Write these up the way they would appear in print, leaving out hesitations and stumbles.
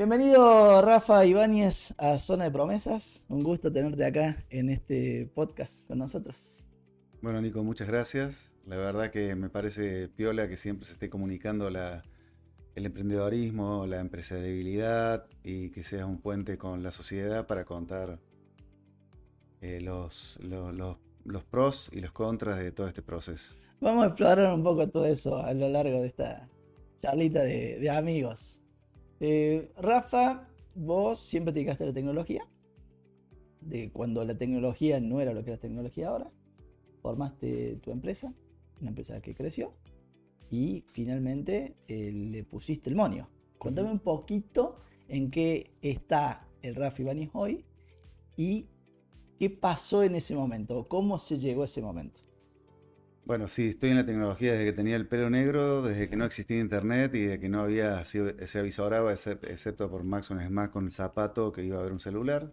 Bienvenido Rafa Ibáñez a Zona de Promesas. Un gusto tenerte acá en este podcast con nosotros. Bueno, Nico, muchas gracias. La verdad que me parece piola que siempre se esté comunicando el emprendedorismo, la empresariabilidad y que seas un puente con la sociedad para contar los pros y los contras de todo este proceso. Vamos a explorar un poco todo eso a lo largo de esta charlita de amigos. Rafa, vos siempre te dedicaste a la tecnología, de cuando la tecnología no era lo que es la tecnología ahora. Formaste tu empresa, una empresa que creció, y finalmente le pusiste el moño. Contame un poquito en qué está el Rafa Ibáñez hoy y qué pasó en ese momento, cómo se llegó a ese momento. Bueno, sí, estoy en la tecnología desde que tenía el pelo negro, desde que no existía internet y de que no había se avisoraba excepto por Max un Smack con el zapato que iba a haber un celular.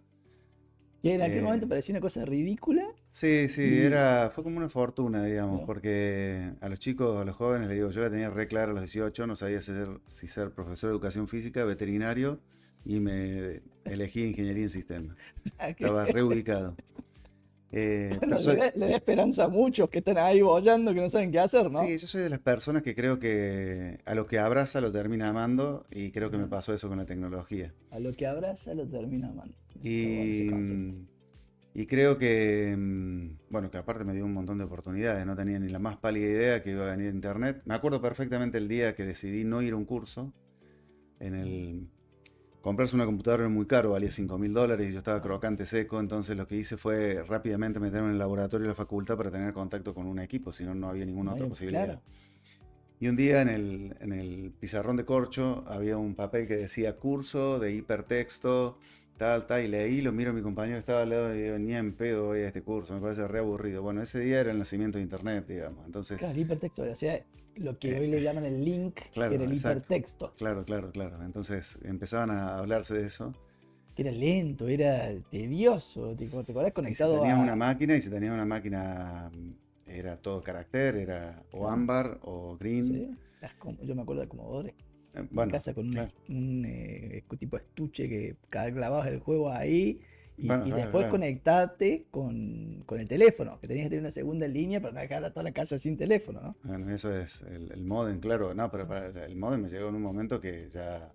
Que en aquel momento Eh, parecía una cosa ridícula Sí, sí, y fue como una fortuna, digamos, bueno, porque a los chicos, a los jóvenes, les digo, yo la tenía re clara a los 18, no sabía si ser profesor de educación física, veterinario, y me elegí ingeniería en sistemas. Estaba reubicado. bueno, Pero le da esperanza a muchos que están ahí bollando, que no saben qué hacer, ¿no? sí, yo soy de las personas que creo que a lo que abraza lo termina amando, y creo que me Ajá. pasó eso con la tecnología. A lo que abraza lo termina amando. Está bueno ese Y, concepto. y creo que, bueno, que aparte me dio un montón de oportunidades, no tenía ni la más pálida idea que iba a venir internet. Me acuerdo perfectamente el día que decidí no ir a un curso. En el, comprarse una computadora era muy caro, valía $5.000 y yo estaba crocante seco, entonces lo que hice fue rápidamente meterme en el laboratorio de la facultad para tener contacto con un equipo, si no, no había ninguna No otra hay- posibilidad. claro. Y un día en el pizarrón de corcho había un papel que decía curso de hipertexto, tal, tal, y leí, lo miro a mi compañero que estaba al lado y digo, ni en pedo voy a este curso, me parece re aburrido. Bueno, ese día era el nacimiento de internet, digamos. Entonces, Claro, el hipertexto, o sea, lo que eh, hoy le llaman el link, era claro, el exacto. hipertexto, Claro, claro, claro. Entonces empezaban a hablarse de eso. que era lento, era tedioso, te acordás Y si conectado tenías una a... máquina, y si tenías una máquina, era todo carácter, era o Claro, ámbar o green. sí, yo me acuerdo de Commodore, en mi Bueno, casa con claro. un tipo estuche que clavabas el juego ahí Bueno, y claro, después claro. conectarte con el teléfono, que tenías que tener una segunda línea para no dejar a toda la casa sin teléfono, ¿no? Bueno, eso es el modem, claro. No, pero el modem me llegó en un momento que ya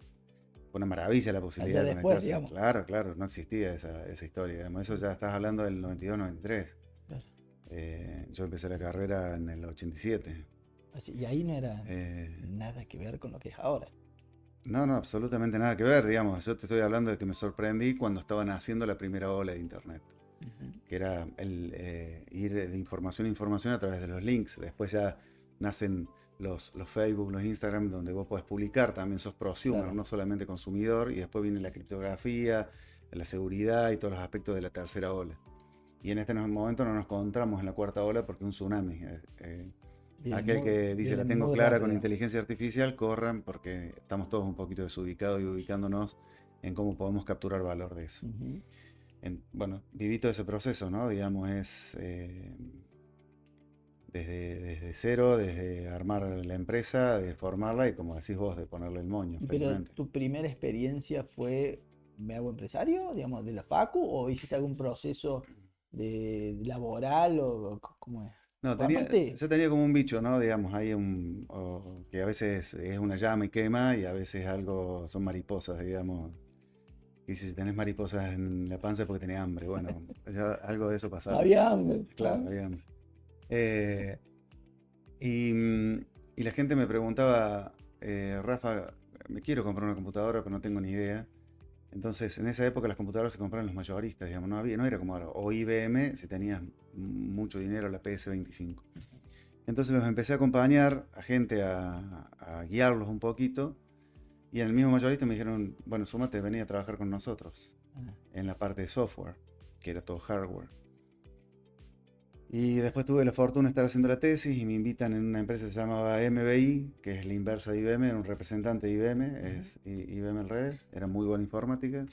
fue una maravilla la posibilidad Allá de después, conectarse. digamos. Claro, claro, no existía esa historia. Digamos, eso ya estás hablando del 92-93. Claro. Yo empecé la carrera en el 87. Así, y ahí no era Eh, nada que ver con lo que es ahora. no, no, absolutamente nada que ver, digamos. Yo te estoy hablando de que me sorprendí cuando estaban haciendo la primera ola de Internet, Ujú. que era el ir de información a información a través de los links. Después ya nacen los Facebook, los Instagram, donde vos podés publicar, también sos prosumer, Claro. no solamente consumidor, y después viene la criptografía, la seguridad y todos los aspectos de la tercera ola. Y en este momento no nos encontramos en la cuarta ola porque un tsunami. Aquel que dice la Viene tengo muy clara con rápido. inteligencia artificial, corran porque estamos todos un poquito desubicados y ubicándonos en cómo podemos capturar valor de eso. Ujú. Bueno, viví todo ese proceso, ¿no? Digamos, es desde cero, desde armar la empresa, de formarla y como decís vos, de ponerle el moño, Pero felizmente. tu primera experiencia fue, ¿me hago empresario, digamos, de la facu o hiciste algún proceso de laboral o cómo es? No, Pues aparte, yo tenía como un bicho, ¿no? Digamos, hay que a veces es una llama y quema y a veces algo son mariposas, digamos. Y si tenés mariposas en la panza es porque tenés hambre. Bueno, algo de eso pasaba. había hambre, ¿ah? Claro, había hambre. Eh, y, mm, y la gente me preguntaba, Rafa, me quiero comprar una computadora, pero no tengo ni idea. Entonces, en esa época las computadoras se compraban los mayoristas, digamos, no era como ahora. O IBM, si tenías mucho dinero, la PS25. Entonces los empecé a acompañar a gente a guiarlos un poquito. Y en el mismo mayorista me dijeron, bueno, súmate, vení a trabajar con nosotros Ah, en la parte de software, que era todo hardware. Y después tuve la fortuna de estar haciendo la tesis y me invitan en una empresa que se llamaba MBI, que es la inversa de IBM, era un representante de IBM, ujú. es IBM al revés, era muy buena informática.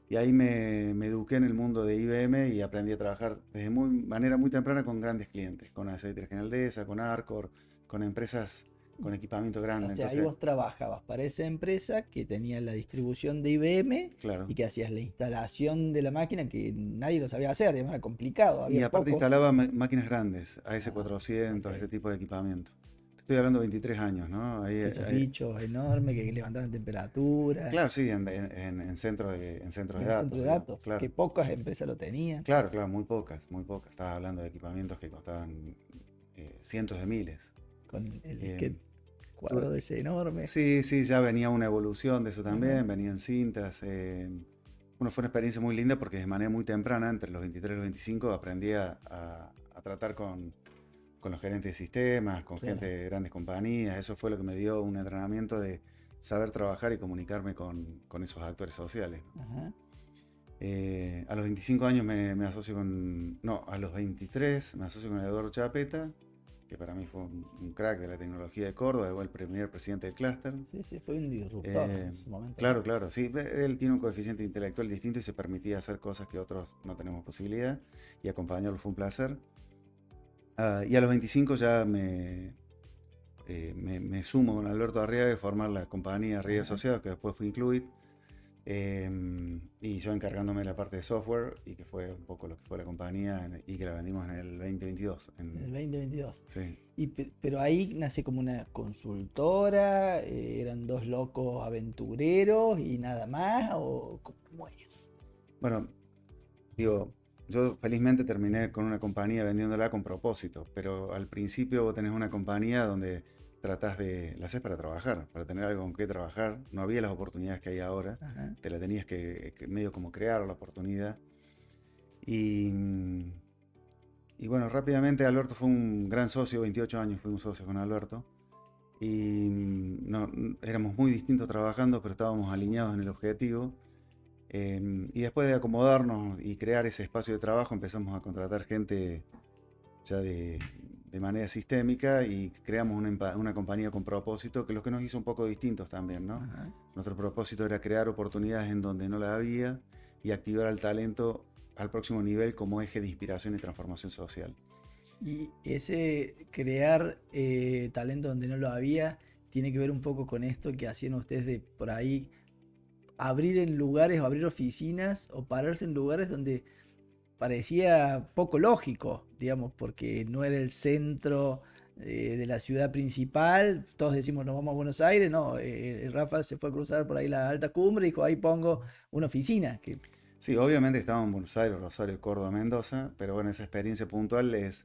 Y ahí me eduqué en el mundo de IBM y aprendí a trabajar desde manera muy temprana con grandes clientes, con Aceite General Deza, con Arcor, con empresas con equipamiento O grande. sea, ahí Entonces, vos trabajabas para esa empresa que tenía la distribución de IBM claro. y que hacías la instalación de la máquina que nadie lo sabía hacer, además era complicado, Y había aparte pocos. instalaba máquinas grandes, Ah, AS400, ese ok. tipo de equipamiento. Te estoy hablando de 23 años, ¿no? Esos bichos enormes que levantaban temperatura Claro, sí, en centros de en centro datos, de digamos, datos, que claro. pocas empresas lo tenían, Claro, claro, muy pocas, muy pocas. Estaba hablando de equipamientos que costaban cientos de miles. con el Eh, disquete cuadrado ese enorme. sí, sí, ya venía una evolución de eso Ajá. también, venían cintas. Bueno, fue una experiencia muy linda porque de manera muy temprana, entre los 23 y los 25, aprendí a tratar con los gerentes de sistemas, con gente Claro. de grandes compañías. Eso fue lo que me dio un entrenamiento de saber trabajar y comunicarme con esos actores sociales, ¿no? Ajá. A los 25 años me asocio con... No, a los 23 me asocio con Eduardo Chapeta, que para mí fue un crack de la tecnología de Córdoba, fue el primer presidente del clúster. Sí, sí, fue un disruptor en Eh, su momento, ¿no? claro, claro, sí, él tiene un coeficiente intelectual distinto y se permitía hacer cosas que otros no tenemos posibilidad, y acompañarlo fue un placer. Y a los 25 ya me sumo con Alberto Arriaga a formar la compañía Arriaga Ajá. Asociados, que después fue Incluit, y yo encargándome de la parte de software, y que fue un poco lo que fue la compañía, y que la vendimos en el 2022. En el 2022. Sí. Pero ahí nace como una consultora, eran dos locos aventureros y nada más, o cómo es. Bueno, digo, yo felizmente terminé con una compañía vendiéndola con propósito, pero al principio vos tenés una compañía donde la haces para trabajar, para tener algo con qué trabajar. No había las oportunidades que hay ahora, Ajá. te la tenías que medio como crear la oportunidad. Y, y bueno, rápidamente Alberto fue un gran socio, 28 años fuimos socios con Alberto. Y no, éramos muy distintos trabajando, pero estábamos alineados en el objetivo. Y después de acomodarnos y crear ese espacio de trabajo, empezamos a contratar gente ya de manera sistémica y creamos una compañía con propósito, que es lo que nos hizo un poco distintos también, ¿no? Ajá. Nuestro propósito era crear oportunidades en donde no la había y activar al talento al próximo nivel como eje de inspiración y transformación social. Y ese crear talento donde no lo había, tiene que ver un poco con esto que hacían ustedes de por ahí abrir en lugares o abrir oficinas o pararse en lugares donde parecía poco lógico, digamos, porque no era el centro de la ciudad principal. Todos decimos nos vamos a Buenos Aires, no, Rafa se fue a cruzar por ahí la alta cumbre y dijo ahí pongo una oficina. Que, Sí, obviamente estábamos en Buenos Aires, Rosario, Córdoba, Mendoza, pero bueno, esa experiencia puntual es...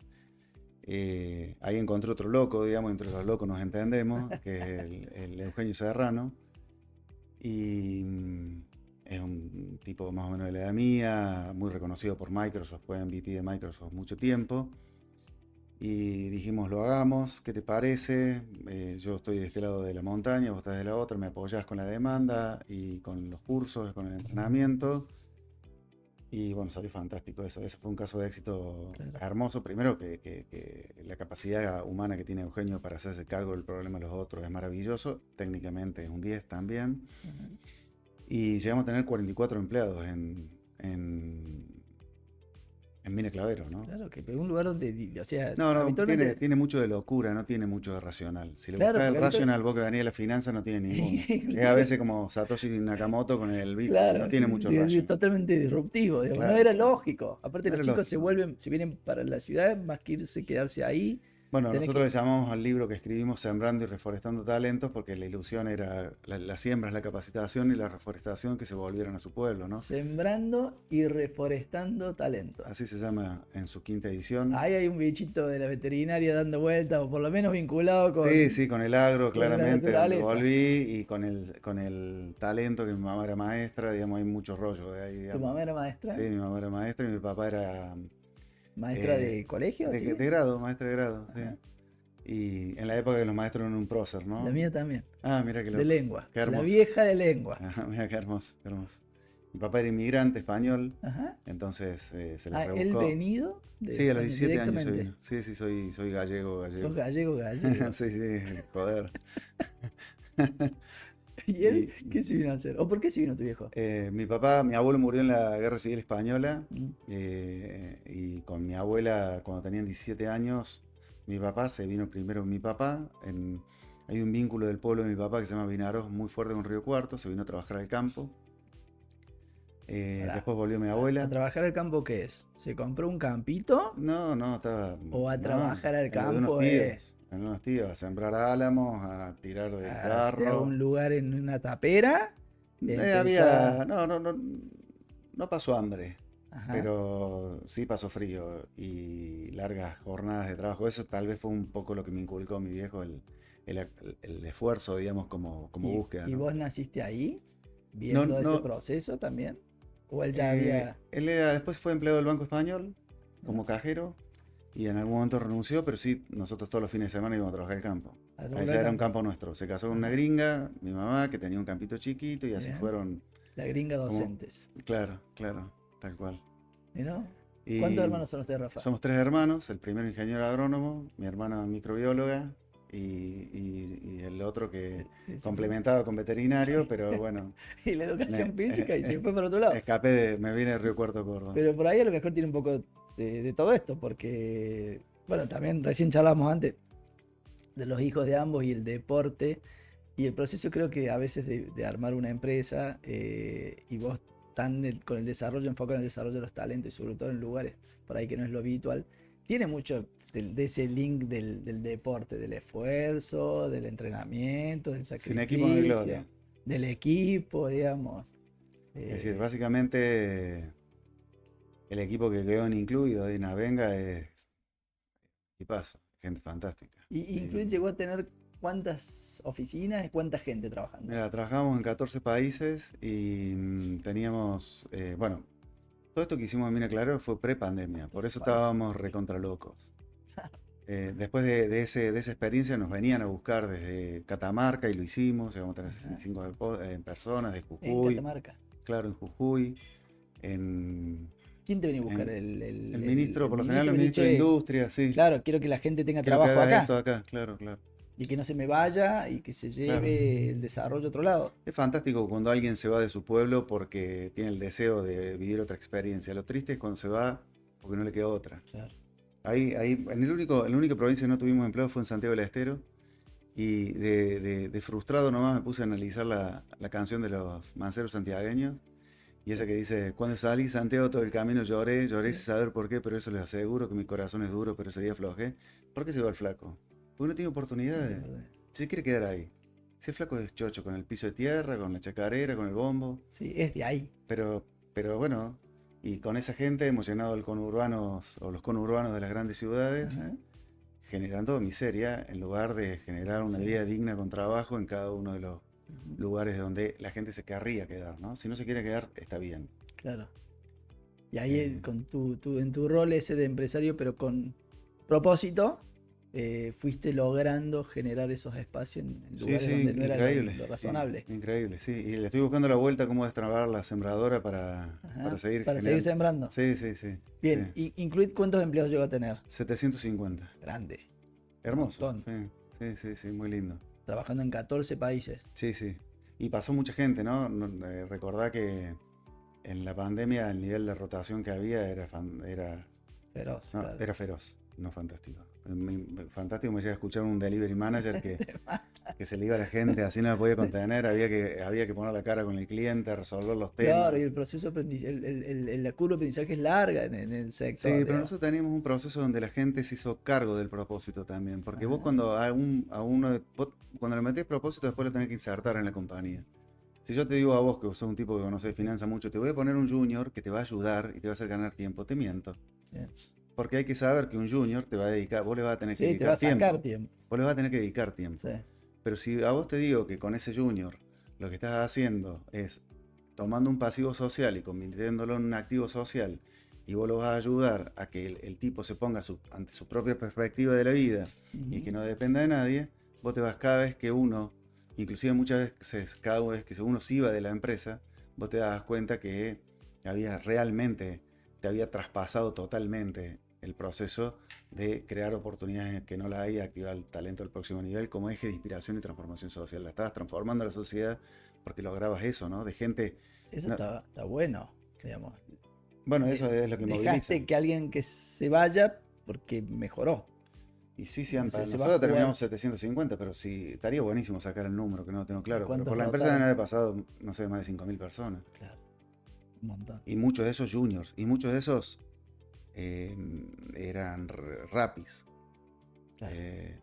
ahí encontré otro loco, digamos, entre los locos nos entendemos, que es el Eugenio Serrano. Y es un tipo más o menos de la edad mía, muy reconocido por Microsoft, fue MVP de Microsoft mucho tiempo. Y dijimos, lo hagamos, ¿qué te parece? Yo estoy de este lado de la montaña, vos estás de la otra, me apoyás con la demanda y con los cursos, con el entrenamiento. Y bueno, salió fantástico eso. Eso fue un caso de éxito claro. hermoso. Primero que la capacidad humana que tiene Eugenio para hacerse cargo del problema de los otros es maravilloso. Técnicamente es un 10 también. Ajá. Y llegamos a tener 44 empleados en Mina Clavero, ¿no? Claro, que es un lugar donde, o sea, No, no, tiene, habitualmente, tiene mucho de locura, no tiene mucho de racional. Si le claro, buscas el porque racional, vos que venís de la finanza, no tiene ninguno. Es a veces como Satoshi Nakamoto con el Bitcoin, no claro, tiene sí, mucho es racional. totalmente disruptivo, digamos, no Claro, era claro. lógico. Aparte No los era chicos se lógico. vuelven, se vienen para la ciudad, más que irse, quedarse ahí, Bueno, tenés nosotros que le llamamos al libro que escribimos Sembrando y Reforestando Talentos porque la ilusión era la siembra, la capacitación y la reforestación que se volvieran a su pueblo, ¿no? sembrando y reforestando talento. Así se llama en su quinta edición. Ahí hay un bichito de la veterinaria dando vueltas, o por lo menos vinculado Sí, sí, con el agro, con la claramente, donde naturaleza. volví, y con el talento, que mi mamá era maestra, digamos, hay mucho rollo de ahí, ¿Tu digamos. mamá era Sí, maestra? mi mamá era maestra y mi papá era ¿Maestra eh, de colegio, de así? grado, maestra de grado, sí. Ajá. Y en la época que los maestros eran un prócer, La ¿no? mía también, Ah, mira qué de loco, lengua, qué la hermoso. vieja de lengua. Ajá, mira qué hermoso, qué hermoso. Mi papá era inmigrante español, Ajá. entonces se la Ah, ¿el rebuscó. venido de Sí, a los España 17 años se directamente? vino. Sí, sí, soy gallego, Sos gallego. gallego, gallego. Sí, sí, joder. ¿Y él Y qué se vino a hacer? ¿O por qué se vino tu viejo? mi abuelo murió en la Guerra Civil Española, Mm. y con mi abuela, cuando tenían 17 años, mi papá se vino primero. Mi papá Hay un vínculo del pueblo de mi papá que se llama Vinaros muy fuerte con Río Cuarto, se vino a trabajar al campo. Pará, Después volvió mi ¿a abuela. trabajar al campo qué es? ¿Se compró un campito? No, no, estaba. ¿O a No, trabajar al en lo de unos campo tíos. En unos tíos, a sembrar álamos, a tirar del a tener carro. un lugar en una tapera? Empezá. Había. No, no, no. No pasó hambre, Ajá. pero sí pasó frío y largas jornadas de trabajo. Eso tal vez fue un poco lo que me inculcó mi viejo, el esfuerzo, digamos, como búsqueda, ¿Y ¿no? vos naciste ahí? No, ¿Viendo ese no. proceso también? ¿O él ya había Después fue empleado del Banco Español ¿no? como cajero y en algún momento renunció, pero sí, nosotros todos los fines de semana íbamos a trabajar el campo. A trabajar Allá al era un campo? campo nuestro. Se casó con una Ajá. gringa, mi mamá, que tenía un campito chiquito y así Bien. fueron La gringa como... docentes. Claro, claro, tal cual. ¿No? ¿Cuántos Y hermanos son ustedes, Rafa? somos tres hermanos, el primero ingeniero agrónomo, mi hermana microbióloga y el otro que Sí, sí, sí. complementaba con veterinario, pero bueno, Y la me, educación física y se fue para otro lado. me vine de Río Cuarto Córdoba. Pero por ahí a lo mejor tiene un poco de todo esto, porque, bueno, también recién charlamos antes de los hijos de ambos y el deporte. Y el proceso creo que a veces de armar una empresa y vos con el desarrollo, enfocado en el desarrollo de los talentos y sobre todo en lugares por ahí que no es lo habitual, tiene mucho de ese link del deporte, del esfuerzo, del entrenamiento, del Sin equipo no hay sacrificio, gloria. del equipo, digamos. Es decir, Eh, básicamente el equipo que quedó en incluido de Navenga es equipazo, gente fantástica. y Incluid Y, llegó a tener cuántas oficinas y cuánta gente trabajando. mira, trabajamos en 14 países y teníamos, bueno, todo esto que hicimos en Mina Claro fue pre-pandemia, por 14 eso países. estábamos recontra locos. Después de esa experiencia nos venían a buscar desde Catamarca y lo hicimos, llegamos a tener Ajá. 65 personas de En Jujuy, Catamarca. claro, en Jujuy, en, ¿Quién te venía a buscar? en- el ministro, El por lo general el ministro venía, ministro de che, Industria, sí, claro, quiero que la gente tenga quiero que trabajo hagas acá esto acá, claro, claro, y que no se me vaya y que se claro. lleve el desarrollo a otro lado. Es fantástico cuando alguien se va de su pueblo porque tiene el deseo de vivir otra experiencia. Lo triste es cuando se va porque no le queda otra. Claro. Ahí, en la única provincia que no tuvimos empleo fue en Santiago del Estero. Y de frustrado nomás me puse a analizar la canción de los manceros santiagueños. Y esa que dice, cuando salí Santiago todo el camino lloré, lloré Sí, sin saber por qué, pero eso les aseguro que mi corazón es duro, pero ese día aflojé. ¿Por qué se va el flaco? Porque no tiene no te oportunidades. acordás. Se quiere quedar ahí. Si el flaco es chocho con el piso de tierra, con la chacarera, con el bombo. Sí, es de ahí. Pero, pero bueno, y con esa gente hemos llenado el conurbanos o los conurbanos de las grandes ciudades, Ajá. generando miseria en lugar de generar una Sí. vida digna con trabajo en cada uno de los Ujú. lugares donde la gente se querría quedar, ¿no? Si no se quiere quedar, está bien. Claro. Y ahí Eh, con en tu rol ese de empresario, pero con propósito, fuiste logrando generar esos espacios en sí, lugares donde sí, no era increíble, lo razonable. increíble, sí. Y le estoy buscando la vuelta cómo destrabar la sembradora para Ajá. seguir Para seguir generando. sembrando. Sí, sí, sí, sí. Bien, Incluid cuántos empleados llegó a tener. 750. Grande, un Hermoso, montón. sí, sí, sí, sí, muy lindo. Trabajando en 14 países. Sí, sí. Y pasó mucha gente, ¿no? Recordá que en la pandemia el nivel de rotación que había Feroz, no, claro. era feroz, no fantástico. Fantástico me llega a escuchar un delivery manager que se le iba a la gente, así no la podía contener, había que poner la cara con el cliente, resolver los Claro, temas. y el proceso de aprendizaje, la curva de aprendizaje es larga en el sector, Sí, pero digamos. nosotros teníamos un proceso donde la gente se hizo cargo del propósito también, porque vos Ajá. cuando cuando le metés propósito después lo tenés que insertar en la compañía. Si yo te digo a vos que sos un tipo que conoces finanzas mucho, te voy a poner un junior que te va a ayudar y te va a hacer ganar tiempo, te miento. Bien. Porque hay que saber que un junior te va a dedicar, vos le vas a tener que Sí, te va dedicar a sacar tiempo. tiempo. Vos le vas a tener que dedicar tiempo. Sí. Pero si a vos te digo que con ese junior lo que estás haciendo es tomando un pasivo social y convirtiéndolo en un activo social y vos lo vas a ayudar a que el tipo se ponga ante su propia perspectiva de la vida y Ujú. que no dependa de nadie, vos te vas cada vez que uno, inclusive muchas veces cada vez que uno se iba de la empresa, vos te das cuenta que te había traspasado totalmente el proceso de crear oportunidades que no la hay, activar el talento al próximo nivel como eje de inspiración y transformación social. La estabas transformando a la sociedad porque lograbas eso, ¿no? De gente... Eso no, está bueno, digamos. bueno, eso es lo que moviliza. Dejaste que alguien que se vaya porque mejoró. Y sí, Se, se va a nosotros jugar. terminamos 750, pero sí, estaría buenísimo sacar el número, que no lo tengo ¿Y claro. Pero cuántos por la empresa deben rotaron? haber pasado, no sé, más de 5.000 personas. Claro, un montón. Y muchos de esos juniors. Y muchos de esos eh, eran rapis. Claro. eh,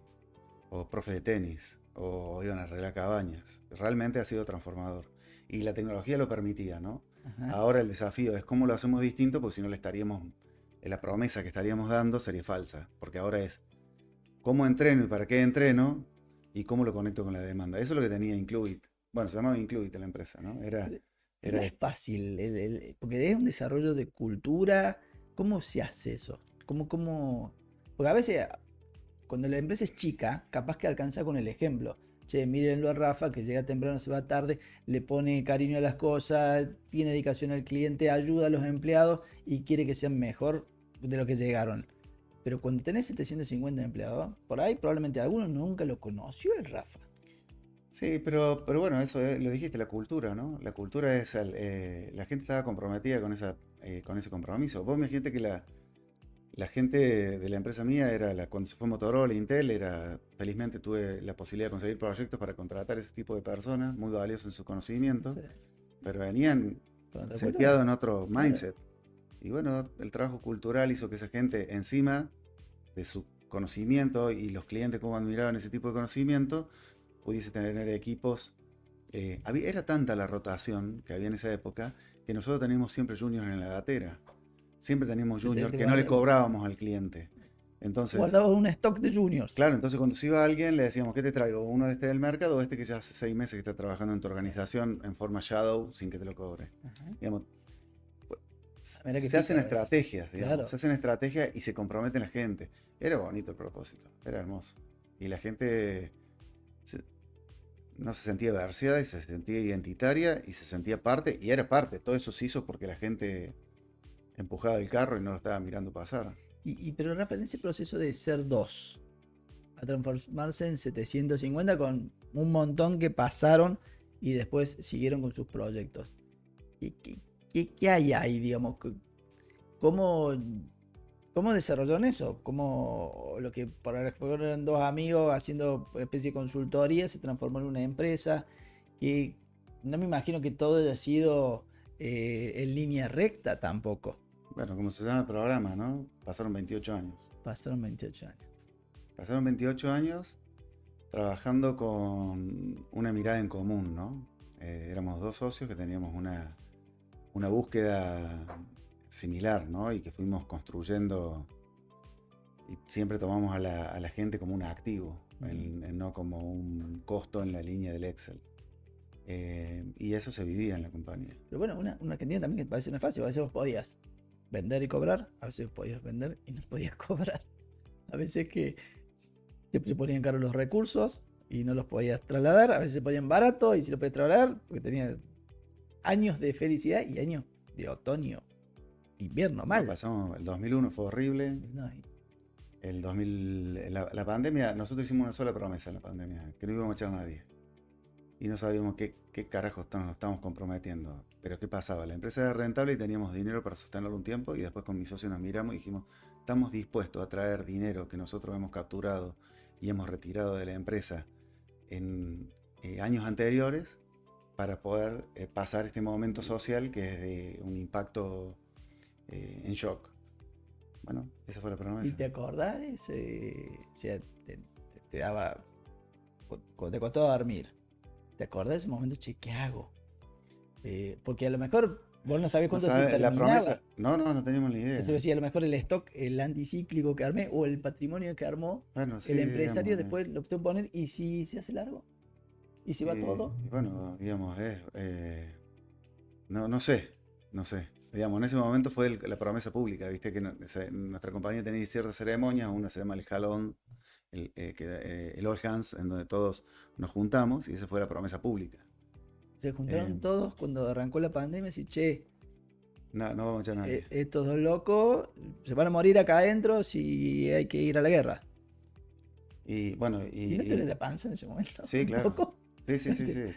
o profe de tenis. O iban a arreglar cabañas. Realmente ha sido transformador. Y la tecnología lo permitía, ¿no? Ajá. Ahora el desafío es cómo lo hacemos distinto, porque si no le estaríamos. La promesa que estaríamos dando sería falsa. Porque ahora es cómo entreno y para qué entreno y cómo lo conecto con la demanda. Eso es lo que tenía Incluit. Bueno, se llamaba Incluit en la empresa, ¿no? Era, Pero, pero no era es fácil, porque es un desarrollo de cultura. ¿Cómo se hace eso? Porque a veces, cuando la empresa es chica, capaz que alcanza con el ejemplo. Che, mírenlo a Rafa, que llega temprano, se va tarde, le pone cariño a las cosas, tiene dedicación al cliente, ayuda a los empleados y quiere que sean mejor de lo que llegaron. Pero cuando tenés 750 empleados, por ahí probablemente alguno nunca lo conoció el Rafa. Sí, pero bueno, eso lo dijiste, la cultura, ¿no? La cultura es, la gente estaba comprometida con ese compromiso. Vos imagínate que la gente de la empresa mía cuando se fue Motorola, Intel, felizmente tuve la posibilidad de conseguir proyectos para contratar ese tipo de personas, muy valiosos en su conocimiento, Sí, pero venían con otra seteados cultura. en otro Claro. mindset. Y bueno, el trabajo cultural hizo que esa gente, encima de su conocimiento y los clientes cómo admiraban ese tipo de conocimiento, pudiese tener equipos. Era tanta la rotación que había en esa época que nosotros teníamos siempre juniors en la gatera. Siempre teníamos Te, te- juniors te que no le guarda- cobrábamos al cliente. Entonces, Guardabas un stock de juniors. claro, entonces cuando se iba alguien le decíamos, ¿qué te traigo? ¿Uno de este del mercado o este que ya hace 6 meses que está trabajando en tu organización en forma shadow sin que te lo cobre? Ajá. Digamos, Ah, mira qué se hacen pícaro eso. estrategias, digamos, Claro. se hacen estrategias y se compromete la gente. Era bonito el propósito, era hermoso. Y la gente se- no se sentía verseada y se sentía identitaria y se sentía parte y era parte. Todo eso se hizo porque la gente empujaba el carro y no lo estaba mirando pasar. Pero Rafa, en ese proceso de ser dos, a transformarse en 750 con un montón que pasaron y después siguieron con sus proyectos. ¿Qué hay ahí, digamos? ¿Cómo, cómo desarrollaron eso? ¿Cómo lo que por ejemplo eran dos amigos haciendo una especie de consultoría se transformó en una empresa? Que no me imagino que todo haya sido en línea recta tampoco. Bueno, como se llama el programa, ¿no? Pasaron 28 años. Pasaron 28 años. Pasaron 28 años trabajando con una mirada en común, ¿no? Éramos dos socios que teníamos una búsqueda similar, ¿no? Y que fuimos construyendo y siempre tomamos a la gente como un activo, no como un costo en la línea del Excel. Y eso se vivía en la compañía. Pero bueno, una Argentina también que a veces no es fácil. A veces vos podías vender y cobrar, a veces podías vender y no podías cobrar. A veces que se ponían caros los recursos y no los podías trasladar, a veces se ponían baratos y si lo podías trasladar, porque tenía años de felicidad y años de otoño, invierno, No, mal. pasamos, el 2001 fue horrible. No, El 2000, la pandemia, nosotros hicimos una sola promesa en la pandemia, que no íbamos a echar a nadie. Y no sabíamos qué carajos nos estábamos comprometiendo. Pero ¿qué pasaba? La empresa era rentable y teníamos dinero para sostenerlo un tiempo y después con mi socio nos miramos y dijimos, estamos dispuestos a traer dinero que nosotros hemos capturado y hemos retirado de la empresa en años anteriores para poder pasar este momento social que es de un impacto en shock. Bueno, esa fue la ¿y promesa. te acordás de ese? O sea, te daba. Te costaba dormir. ¿Te acordás de ese momento? Che, ¿qué hago? Porque a lo mejor vos no sabés No cuánto se sabe, la terminaba. promesa, no teníamos ni Entonces idea. decía, a lo mejor el stock, el anticíclico que armé o el patrimonio que armó Bueno, sí, el empresario, digamos, después lo optó poner. ¿Y si se hace largo? ¿Y si va todo? y bueno, digamos, no sé, no sé. Digamos, en ese momento fue la promesa pública, viste que nuestra compañía tenía ciertas ceremonias, una se llama el Jalón, el All Hands, en donde todos nos juntamos y esa fue la promesa pública. Se Eh, juntaron todos cuando arrancó la pandemia y che, no vamos a echar a nadie. estos dos locos se van a morir acá adentro si hay que ir a la guerra. Y bueno, ¿Y no te duele la panza en ese momento? sí, Un claro. poco. Sí, sí, sí, sí,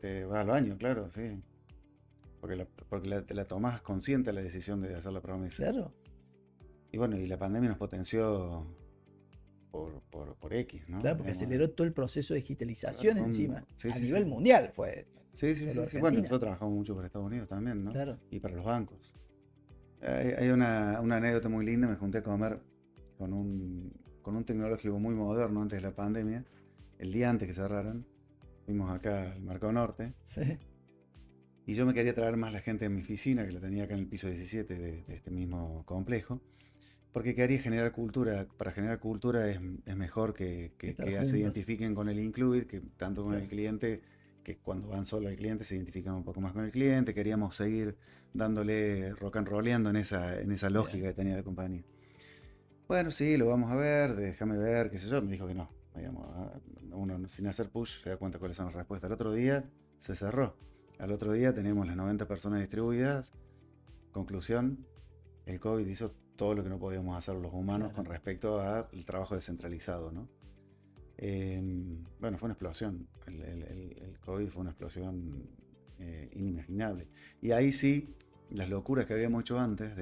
te vas al baño, claro, sí. Porque te la tomás consciente la decisión de hacer la promesa. Claro. Y bueno, y la pandemia nos potenció por X, ¿no? Claro, porque Digamos, aceleró todo el proceso de digitalización fue encima. sí, A sí, nivel sí. mundial fue Sí, sí, solo sí, sí. Bueno, Argentina. nosotros trabajamos mucho para Estados Unidos también, ¿no? Claro. Y para los bancos. Hay una anécdota muy linda, me junté a comer con un tecnológico muy moderno antes de la pandemia, el día antes que cerraran, fuimos acá al Mercado Norte, Sí. y yo me quería traer más la gente de mi oficina, que la tenía acá en el piso 17 de este mismo complejo, porque quería generar cultura. Para generar cultura es mejor Estar que se juntos. identifiquen con el Incluid, que tanto con el Claro. cliente, que cuando van solo al cliente se identifican un poco más con el cliente. Queríamos seguir dándole rock and rolleando en esa lógica Bien. que tenía la compañía. Bueno, sí, lo vamos a ver, déjame ver, qué sé yo. Me dijo que no. Digamos, uno sin hacer push se da cuenta cuáles son las respuestas. Al otro día se cerró. Al otro día tenemos las 90 personas distribuidas. Conclusión, el COVID hizo todo lo que no podíamos hacer los humanos Claro. con respecto al trabajo descentralizado, ¿no? Bueno, fue una explosión. El COVID fue una explosión inimaginable. Y ahí sí, las locuras que habíamos hecho antes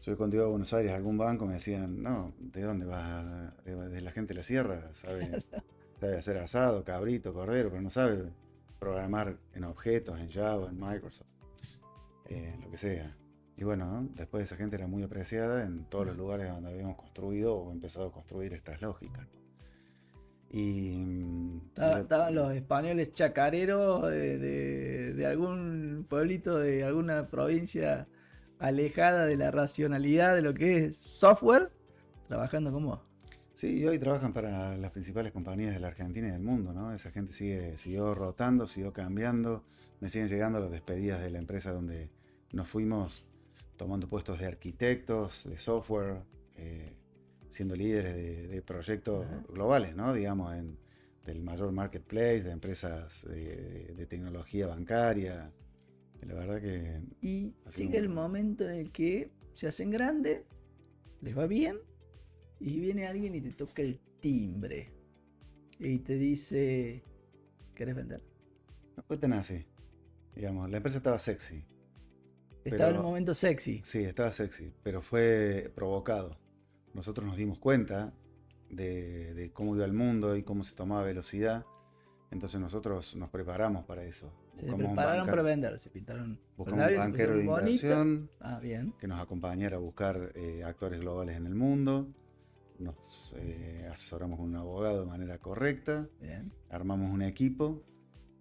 yo cuando iba a Buenos Aires a algún banco me decían, no, ¿de dónde vas? De la gente de la sierra, sabe hacer asado, cabrito, cordero, pero no sabe programar en objetos, en Java, en Microsoft, lo que sea. Y bueno, ¿no? Después esa gente era muy apreciada en todos los lugares donde habíamos construido o empezado a construir estas lógicas, ¿no? Estaban los españoles chacareros de algún pueblito de alguna provincia alejada de la racionalidad de lo que es software, trabajando con vos. Sí, y hoy trabajan para las principales compañías de la Argentina y del mundo, ¿no? Esa gente siguió rotando, siguió cambiando. Me siguen llegando las despedidas de la empresa donde nos fuimos tomando puestos de arquitectos, de software, siendo líderes de proyectos Ajá. globales, ¿no? Digamos, del mayor marketplace, de empresas de tecnología bancaria. La verdad que Y ha sido llega muy el bueno. momento en el que se hacen grandes, les va bien, y viene alguien y te toca el timbre. Y te dice, ¿querés vender? No fue tan así, digamos, la empresa estaba sexy, Estaba en un pero momento sexy. sí, estaba sexy, pero fue provocado. Nosotros nos dimos cuenta de cómo iba el mundo y cómo se tomaba velocidad. Entonces nosotros nos preparamos para eso. Se prepararon para vender, se pintaron los Buscamos un labios, se banquero de pusieron bonitos. inversión Ah, bien, que nos acompañara a buscar actores globales en el mundo. Nos asesoramos con un abogado de manera correcta. bien. Armamos un equipo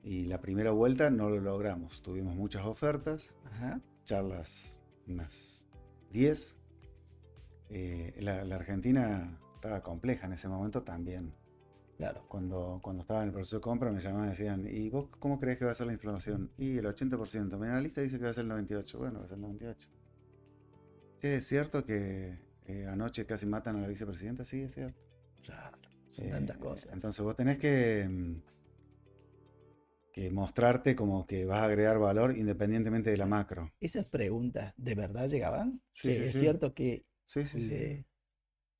y la primera vuelta no lo logramos. Tuvimos muchas ofertas, Ajá, charlas unas 10. La Argentina estaba compleja en ese momento también. claro. Cuando estaba en el proceso de compra me llamaban y decían, ¿y vos cómo crees que va a ser la inflación? Y el 80%. Mi analista dice que va a ser el 98%. Bueno, va a ser el 98%. Sí, es cierto que anoche casi matan a la vicepresidenta, sí, es cierto. Claro, son tantas cosas. Entonces vos tenés que mostrarte como que vas a agregar valor independientemente de la macro. ¿Esas preguntas de verdad llegaban? Sí, sí, Che, es sí. cierto que Sí, sí, sí, sí. le...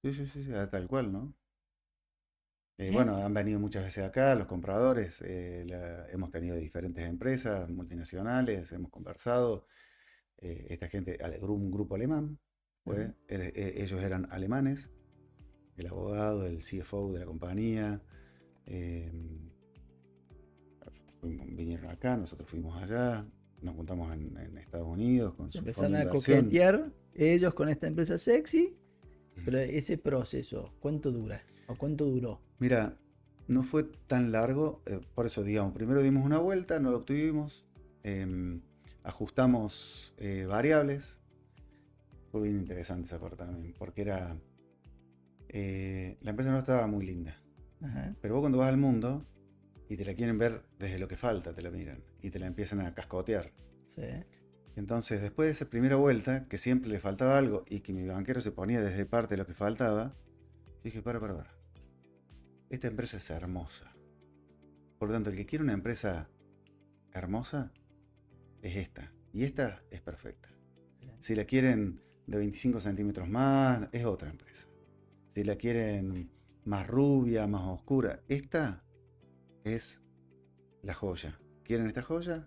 Sí, sí, sí, sí, tal cual, ¿no? ¿Qué? Bueno, han venido muchas veces acá los compradores, hemos tenido diferentes empresas multinacionales, hemos conversado. Esta gente, un grupo alemán, Ajá. ellos eran alemanes, el abogado, el CFO de la compañía, eh, vinieron acá, nosotros fuimos allá, nos juntamos en Estados Unidos con Se su fondo empezaron de a inversión. coquetear ellos con esta empresa sexy, pero ese proceso, ¿cuánto dura? ¿O cuánto duró? Mira, no fue tan largo, por eso digamos, primero dimos una vuelta, no lo obtuvimos, ajustamos variables, fue bien interesante esa parte también, porque la empresa no estaba muy linda, Ajá, pero vos cuando vas al mundo y te la quieren ver desde lo que falta, te la miran y te la empiezan a cascotear. sí. Entonces, después de esa primera vuelta, que siempre le faltaba algo y que mi banquero se ponía desde parte de lo que faltaba, dije, para. Esta empresa es hermosa. Por lo tanto, el que quiere una empresa hermosa es esta. Y esta es perfecta. Bien. Si la quieren de 25 centímetros más, es otra empresa. Si la quieren más rubia, más oscura, esta es la joya. ¿Quieren esta joya?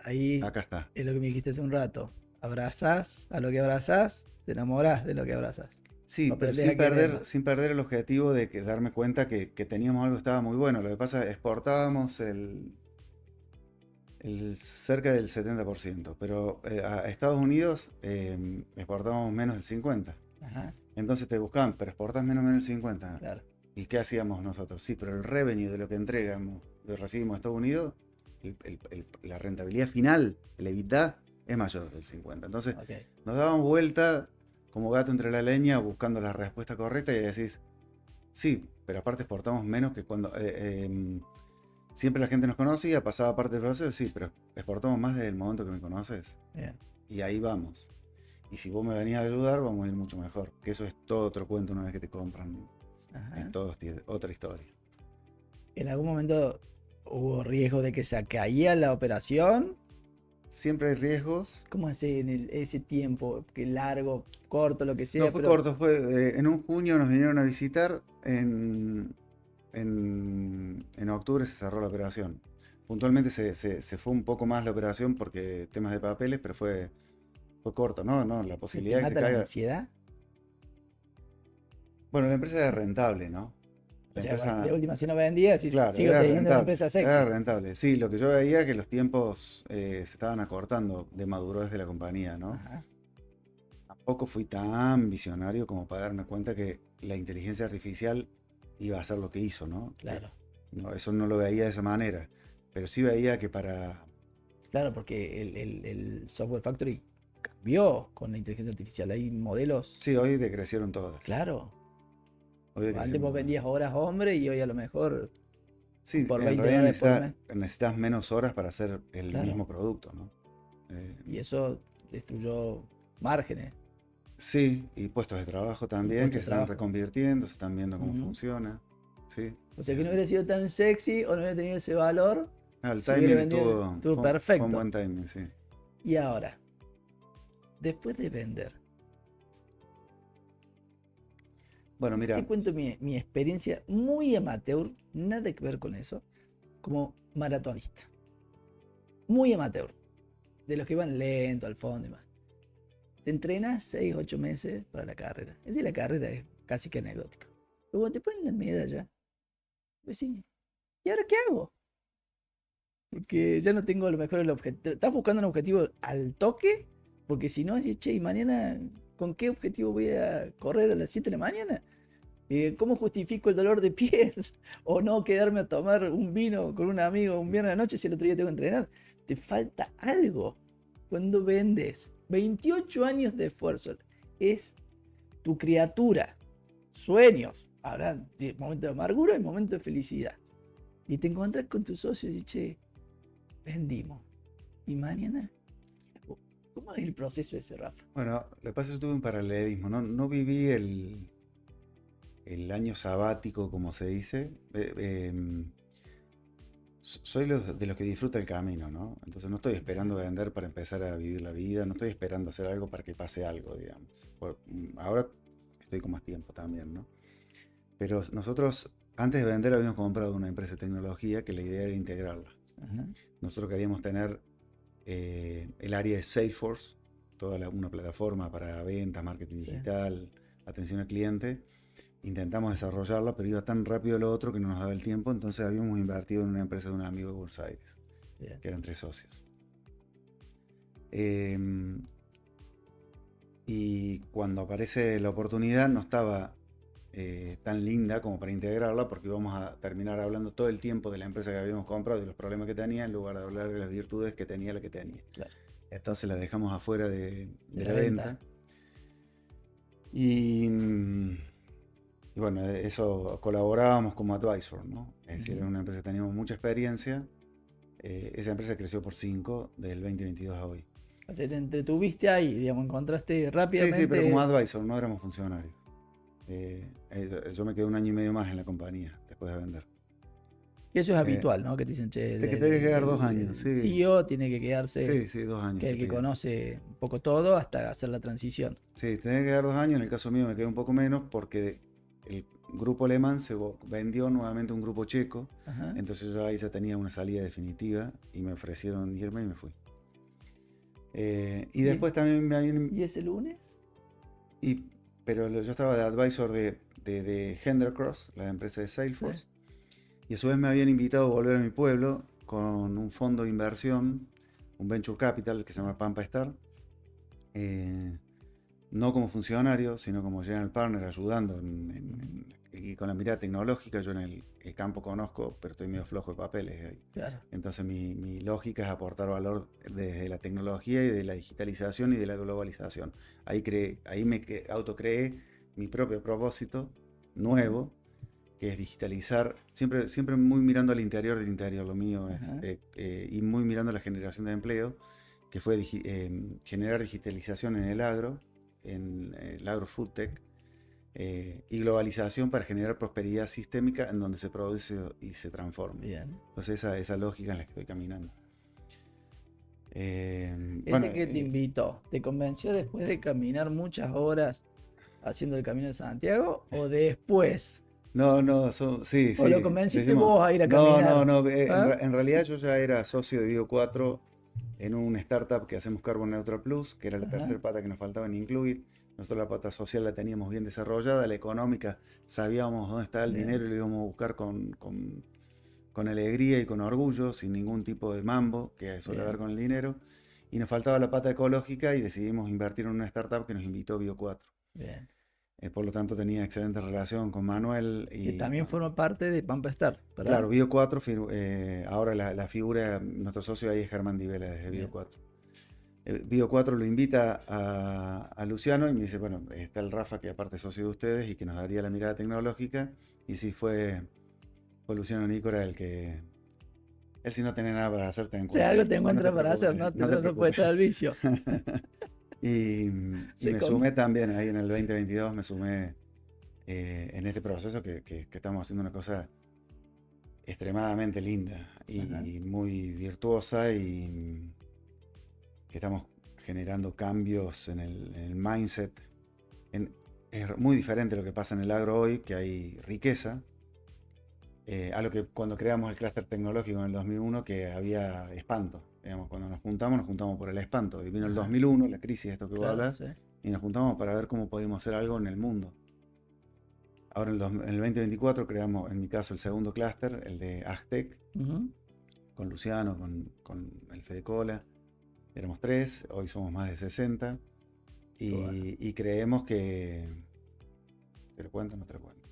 Ahí Acá está. es lo que me dijiste hace un rato. Abrazás a lo que abrazás, te enamorás de lo que abrazás. Sí, O pero aprendés a quererlo. sin perder el objetivo de darme cuenta que teníamos algo que estaba muy bueno. Lo que pasa es que exportábamos cerca del 70%, pero a Estados Unidos exportábamos menos del 50%. Ajá, Entonces te buscaban, pero exportas menos del 50%. claro. ¿Y qué hacíamos nosotros? Sí, pero el revenue de lo que entregamos, lo recibimos a Estados Unidos, la rentabilidad final, el EBITDA, es mayor del 50%. Entonces Ok. nos dábamos vuelta como gato entre la leña buscando la respuesta correcta y decís, sí, pero aparte exportamos menos que cuando... siempre la gente nos conocía, pasaba parte del proceso, sí, pero exportamos más desde el momento que me conoces. Bien. Y ahí vamos. Y si vos me venías a ayudar, vamos a ir mucho mejor. Que eso es todo otro cuento una vez que te compran. Es Ajá. todo otra historia. ¿En algún momento hubo riesgo de que se caía la operación? Siempre hay riesgos. ¿Cómo hace en ese tiempo? Que largo, corto, lo que No, sea, fue pero... corto. En un junio nos vinieron a visitar. En octubre se cerró la operación. Puntualmente se fue un poco más la operación porque temas de papeles, pero fue corto, ¿no? No, la ¿Se te posibilidad de que se mata la caiga. ansiedad? Bueno, la empresa era rentable, ¿no? O La sea, de empresa, última, si no vendía, si claro, sigo teniendo una empresa era sexy. rentable. Sí, lo que yo veía es que los tiempos se estaban acortando de madurez de la compañía, ¿no? Ajá, Tampoco fui tan visionario como para darme cuenta que la inteligencia artificial iba a hacer lo que hizo, ¿no? claro. No, eso no lo veía de esa manera, pero sí veía que para... Claro, porque el Software Factory cambió con la inteligencia artificial. Hay modelos, Sí, hoy decrecieron todas. claro. Hoy Antes decrecieron vos todas. vendías horas hombre y hoy a lo mejor Sí, por en 20 realidad dólares por mes. necesitas menos horas para hacer el Claro. mismo producto, ¿no? Eh, Y eso destruyó márgenes Sí, y puestos de trabajo y también que puestos se de están trabajo. reconvirtiendo, se están viendo cómo Ujú. funciona. Sí, O sea es que no así. hubiera sido tan sexy o no hubiera tenido ese valor El si hubiera timing vendido. Estuvo fue un perfecto. buen timing, sí. Y ahora, después de vender, Bueno, te mira, cuento mi experiencia muy amateur, nada que ver con eso, como maratonista. Muy amateur. De los que van lento al fondo y más. Te entrenas 6 8 meses para la carrera. El día de la carrera es casi que anecdótico. Luego te ponen la medalla. Pues sí, ¿y ahora qué hago? Porque ya no tengo a lo mejor el objetivo. ¿Estás buscando un objetivo al toque? Porque si no, che, ¿y mañana con qué objetivo voy a correr a las 7 de la mañana? ¿Cómo justifico el dolor de pies? O no quedarme a tomar un vino con un amigo un viernes de noche si el otro día tengo que entrenar. Te falta algo. Cuando vendes 28 años de esfuerzo, es tu criatura, sueños. Habrá momentos de amargura y momentos de felicidad. Y te encontrás con tus socios y dices, che, vendimos. ¿Y mañana? ¿Cómo es el proceso ese, Rafa? bueno, lo que pasa es que tuve un paralelismo, no, no viví el año sabático, como se dice. Soy de los que disfruta el camino, ¿no? Entonces no estoy esperando vender para empezar a vivir la vida, no estoy esperando hacer algo para que pase algo, digamos. Ahora estoy con más tiempo también, ¿no? Pero nosotros, antes de vender, habíamos comprado una empresa de tecnología que la idea era integrarla. Ajá, Nosotros queríamos tener el área de Salesforce, una plataforma para ventas, marketing sí, digital, atención al cliente. Intentamos desarrollarla, pero iba tan rápido lo otro que no nos daba el tiempo, entonces habíamos invertido en una empresa de un amigo de Buenos Aires, bien. que eran 3 socios. Em, y cuando aparece la oportunidad no estaba tan linda como para integrarla porque íbamos a terminar hablando todo el tiempo de la empresa que habíamos comprado y los problemas que tenía en lugar de hablar de las virtudes que tenía la que tenía. Claro, Entonces la dejamos afuera de de la la venta. venta. Y bueno, eso colaborábamos como advisor, ¿no? Es decir, era Ujú. una empresa que teníamos mucha experiencia. Esa empresa creció por 5 del 2022 a hoy. O sea, te entretuviste ahí, digamos, encontraste Sí, sí, pero como rápidamente. advisor, no éramos funcionarios. Yo me quedé 1 año y medio más en la compañía después de vender. Y eso es Eh, habitual, ¿no? Que te dicen, che, te tenés que quedar 2 años, el sí. CEO tiene que quedarse, Sí, sí, 2 años que es te el que piden. conoce un poco todo hasta hacer la transición. Sí, tenés que quedar 2 años. En el caso mío me quedé un poco menos porque el grupo alemán se vendió nuevamente a un grupo checo. Ajá. Entonces yo ahí ya tenía una salida definitiva y me ofrecieron irme y me fui. Y ¿Y, después también me habían... y ese lunes? Y pero yo estaba de advisor de Hendercross, la empresa de Salesforce, y a su vez me habían invitado a volver a mi pueblo con un fondo de inversión, un venture capital que se llama Pampa Star, no como funcionario, sino como general partner ayudando y con la mirada tecnológica. Yo en el campo conozco, pero estoy medio flojo de papeles ahí. Claro. Entonces mi lógica es aportar valor desde la tecnología y de la digitalización y de la globalización. Ahí autocreé mi propio propósito nuevo, que es digitalizar, siempre muy mirando al interior del interior, lo mío es, y muy mirando la generación de empleo, que fue generar digitalización en el agro food tech, y globalización para generar prosperidad sistémica en donde se produce y se transforma. Bien. Entonces esa lógica en la que estoy caminando. Que te invitó, ¿te convenció después de caminar muchas horas haciendo el Camino de Santiago o después? Sí. ¿O lo convenciste vos a ir a caminar? No. ¿Ah? En realidad yo ya era socio de Bio4 en una startup que hacemos Carbon Neutral Plus, que era la tercera pata que nos faltaba en Incluit. Nosotros la pata social la teníamos bien desarrollada, la económica sabíamos dónde estaba el dinero y lo íbamos a buscar con alegría y con orgullo, sin ningún tipo de mambo que suele haber con el dinero. Y nos faltaba la pata ecológica y decidimos invertir en una startup que nos invitó Bio4. Bien. Por lo tanto tenía excelente relación con Manuel. Que también forma parte de Pampa Star, ¿verdad? Claro, Bio4, ahora la figura, nuestro socio ahí es Germán Di Vela desde Bio4. Bio4 lo invita a Luciano y me dice, bueno, está el Rafa que aparte es socio de ustedes y que nos daría la mirada tecnológica. Y sí, fue Luciano Nícora el que... Él si no tiene nada para hacer, te encuentra. Si algo te encuentra para hacer, no puede estar al vicio. Y me sumé también ahí en el 2022, me sumé en este proceso que estamos haciendo una cosa extremadamente linda y muy virtuosa, y que estamos generando cambios en el mindset. Es muy diferente lo que pasa en el agro hoy, que hay riqueza, a lo que cuando creamos el clúster tecnológico en el 2001, que había espanto. Digamos, cuando nos juntamos por el espanto. Y vino el 2001, la crisis, esto que vos hablas, y nos juntamos para ver cómo podíamos hacer algo en el mundo. Ahora en el 2024 creamos, en mi caso, el segundo clúster, el de AgTech, con Luciano, con el Fede Cola. Éramos 3, hoy somos más de 60. Y creemos que... ¿Te lo cuento o no te lo cuento?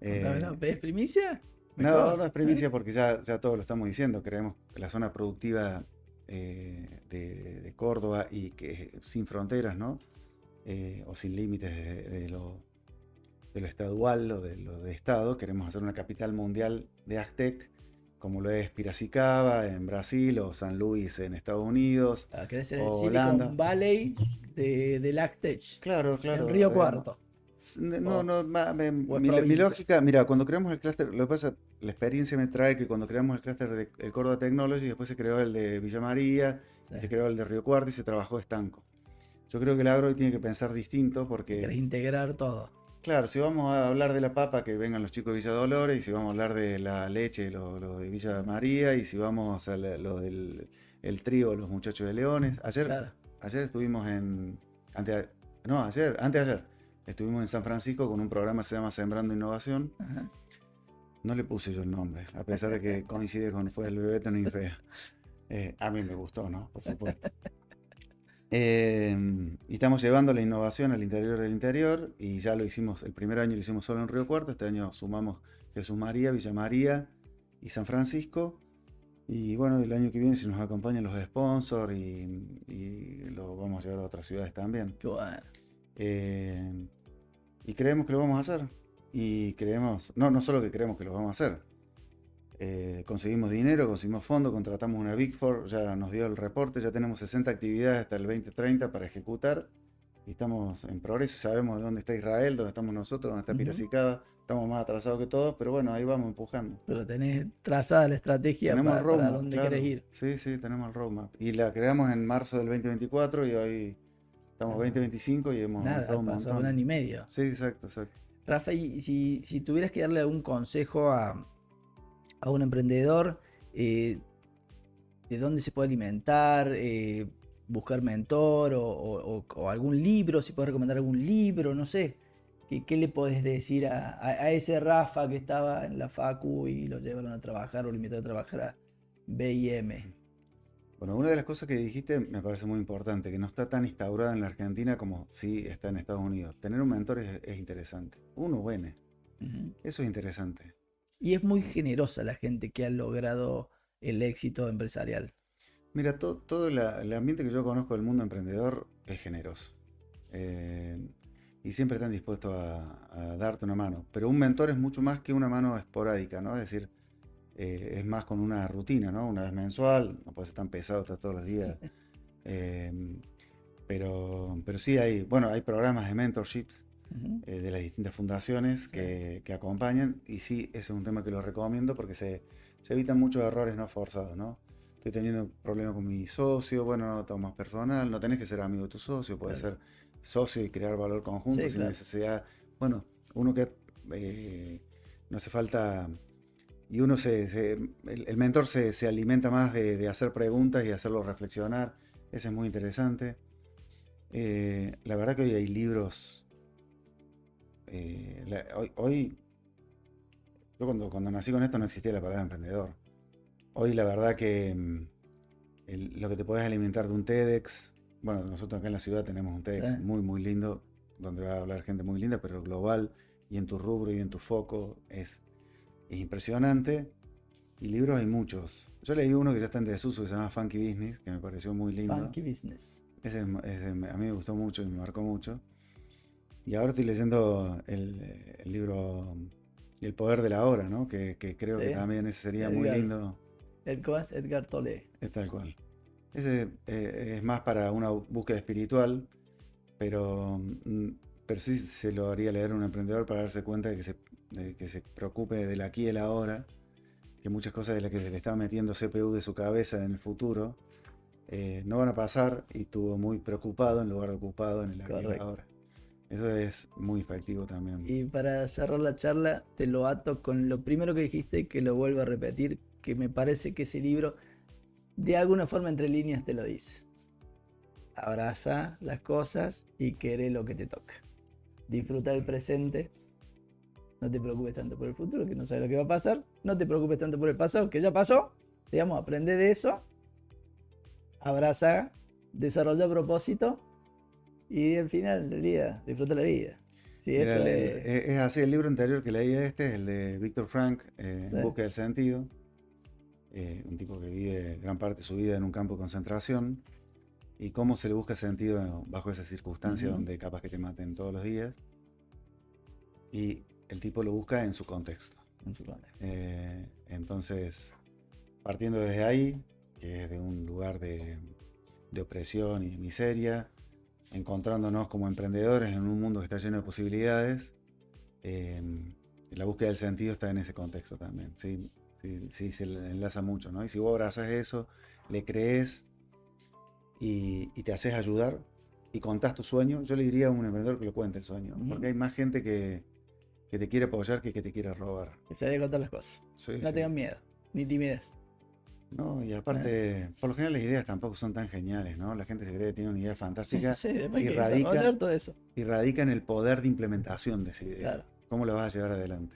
¿Es primicia? No es primicia porque ya todo lo estamos diciendo. Creemos que la zona productiva de Córdoba, y que sin fronteras, ¿no? O sin límites de lo estadual o de lo de Estado, queremos hacer una capital mundial de AgTech, como lo es Piracicaba en Brasil, o San Luis en Estados Unidos, ¿Querés ser o el Holanda. Silicon Valley del AgTech? Claro. En Río Cuarto. Mi lógica, mira, cuando creamos el clúster, lo que pasa, la experiencia me trae que cuando creamos el clúster del Córdoba Technology, después se creó el de Villa María, se creó el de Río Cuarto y se trabajó estanco. Yo creo que el agro hoy tiene que pensar distinto porque... Querés integrar todo. Claro, si vamos a hablar de la papa, que vengan los chicos de Villa Dolores, y si vamos a hablar de la leche, lo de Villa María, y si vamos a lo del trigo, los muchachos de Leones. Ayer estuvimos antes de ayer, estuvimos en San Francisco con un programa que se llama Sembrando Innovación. No le puse yo el nombre, a pesar de que coincide con Fue el Bebeto ni Fea. A mí me gustó, ¿no? Por supuesto. Y estamos llevando la innovación al interior del interior, y ya lo hicimos, el primer año lo hicimos solo en Río Cuarto, este año sumamos Jesús María, Villa María y San Francisco, y bueno, el año que viene si nos acompañan los sponsors y lo vamos a llevar a otras ciudades también. Qué bueno. Y creemos que lo vamos a hacer, y creemos, no solo que creemos que lo vamos a hacer, conseguimos dinero, conseguimos fondos, contratamos una Big Four, ya nos dio el reporte, ya tenemos 60 actividades hasta el 2030 para ejecutar, y estamos en progreso. Sabemos de dónde está Israel, dónde estamos nosotros, dónde está Piracicaba. Estamos más atrasados que todos, pero bueno, ahí vamos empujando. Pero tenés trazada la estrategia para dónde querés ir. Sí, tenemos el roadmap. Y la creamos en marzo del 2024 y hoy estamos 2025 y hemos avanzado un montón. Un año y medio. Sí, exacto. Rafa, y si tuvieras que darle algún consejo a un emprendedor, de dónde se puede alimentar, buscar mentor o algún libro, si puedes recomendar algún libro, no sé. ¿Qué le podés decir a ese Rafa que estaba en la facu y lo llevaron a trabajar o lo invitaron a trabajar a B&M? Bueno, una de las cosas que dijiste me parece muy importante, que no está tan instaurada en la Argentina como sí está en Estados Unidos. Tener un mentor es interesante. Uno bueno, Ujú. eso es interesante. Y es muy generosa la gente que ha logrado el éxito empresarial. Mira, todo el ambiente que yo conozco del mundo emprendedor es generoso. Eh, y siempre están dispuestos a darte una mano. Pero un mentor es mucho más que una mano esporádica, ¿no? Es decir, es más con una rutina, ¿no? Una vez mensual, no puede ser tan pesado estar todos los días. Eh, pero sí hay, bueno, hay programas de mentorships Ujú. de las distintas fundaciones Sí, que acompañan. Y sí, ese es un tema que lo recomiendo porque se evitan muchos errores no forzados, ¿no? Estoy teniendo problemas con mi socio, bueno, no lo tomas personal, no tenés que ser amigo de tu socio, puedes claro. ser socio y crear valor conjunto Sí, sin claro. necesidad. Bueno, uno que no hace falta. Y uno el mentor se alimenta más de hacer preguntas y hacerlo reflexionar. Ese es muy interesante. La verdad que hoy hay libros. Hoy, yo cuando nací con esto no existía la palabra emprendedor. Hoy la verdad que lo que te podés alimentar de un TEDx. Bueno, nosotros acá en la ciudad tenemos un Sí. TEDx muy, muy lindo, donde va a hablar gente muy linda, pero global y en tu rubro y en tu foco es impresionante. Y libros hay muchos. Yo leí uno que ya está en desuso que se llama Funky Business, que me pareció muy lindo. Funky Business. A mí me gustó mucho y me marcó mucho. Y ahora estoy leyendo el libro El poder de la hora, ¿no? Que creo que Sí. también ese sería muy Edgar. lindo. ¿Cómo es? Edgar Tolle. Es tal cual. Ese es más para una búsqueda espiritual, pero, pero sí se lo haría leer a un emprendedor para darse cuenta de que se preocupe del aquí y el ahora, que muchas cosas de las que le está metiendo CPU de su cabeza en el futuro no van a pasar y estuvo muy preocupado en lugar de ocupado en el aquí y el Correcto. ahora. Eso es muy efectivo también. Y para cerrar la charla, te lo ato con lo primero que dijiste y que lo vuelvo a repetir, que me parece que ese libro, de alguna forma entre líneas, te lo dice. Abraza las cosas y queré lo que te toca. Disfruta el presente. No te preocupes tanto por el futuro, que no sabes lo que va a pasar. No te preocupes tanto por el pasado, que ya pasó. Digamos, aprende de eso. Abraza, desarrolla propósito y al final del día, disfruta la vida. Si Mira, esto es... es así, el libro anterior que leí es el de Víctor Frank, Sí. En busca del sentido. Un tipo que vive gran parte de su vida en un campo de concentración y cómo se le busca sentido bajo esas circunstancias Ujú. donde capaz que te maten todos los días. Y el tipo lo busca en su contexto. En su contexto. Entonces, partiendo desde ahí, que es de un lugar de opresión y de miseria, encontrándonos como emprendedores en un mundo que está lleno de posibilidades, la búsqueda del sentido está en ese contexto también. Sí, sí, sí, se le enlaza mucho, ¿no? Y si vos abrazas eso, le crees y te haces ayudar y contás tu sueño, yo le diría a un emprendedor que lo cuente el sueño, porque Ujú. hay más gente que te quiere apoyar que te quiere robar. Que se haya contar las cosas. Sí, No sí. tengan miedo, ni timidez. No, y ¿Eh? aparte, por lo general las ideas tampoco son tan geniales, ¿no? La gente se cree que tiene una idea Sí, fantástica sí, después hay y que radica, desarrollar todo eso. y radica en el poder de implementación de esa idea. Claro. ¿Cómo la vas a llevar adelante?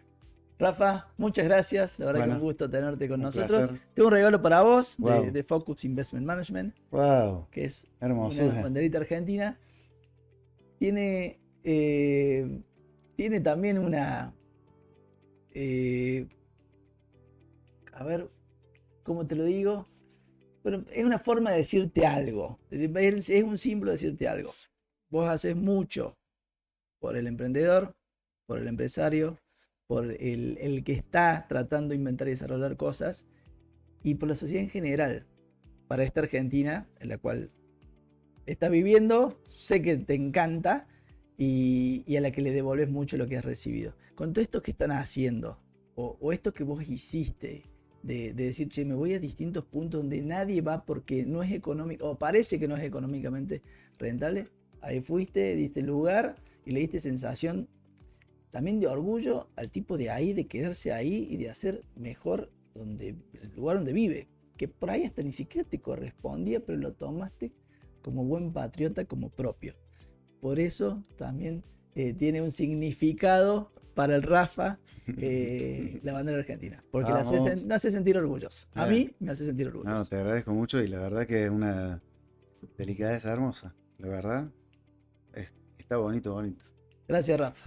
Rafa, muchas gracias. La verdad que un Bueno, gusto tenerte con un nosotros. placer. Tengo un regalo para vos Wow, de Focus Investment Management, wow, que es una hermosura. banderita argentina. Tiene, eh, tiene también una... eh, a ver, ¿cómo te lo digo? Bueno, es una forma de decirte algo. Es un símbolo de decirte algo. Vos haces mucho por el emprendedor, por el empresario, por el que está tratando de inventar y desarrollar cosas, y por la sociedad en general, para esta Argentina, en la cual estás viviendo, sé que te encanta y a la que le devolves mucho lo que has recibido. Con todo esto que están haciendo, o esto que vos hiciste, de decir, che, me voy a distintos puntos donde nadie va porque no es económico, o parece que no es económicamente rentable, ahí fuiste, diste lugar y le diste sensación también de orgullo al tipo de ahí, de quedarse ahí y de hacer mejor el lugar donde vive, que por ahí hasta ni siquiera te correspondía, pero lo tomaste como buen patriota, como propio. Por eso también tiene un significado para el Rafa la bandera argentina, porque Vamos. me hace sentir orgulloso. A Eh, mí me hace sentir no, orgulloso. te agradezco mucho y la verdad que es una delicadeza hermosa. La verdad, está bonito, bonito. Gracias, Rafa.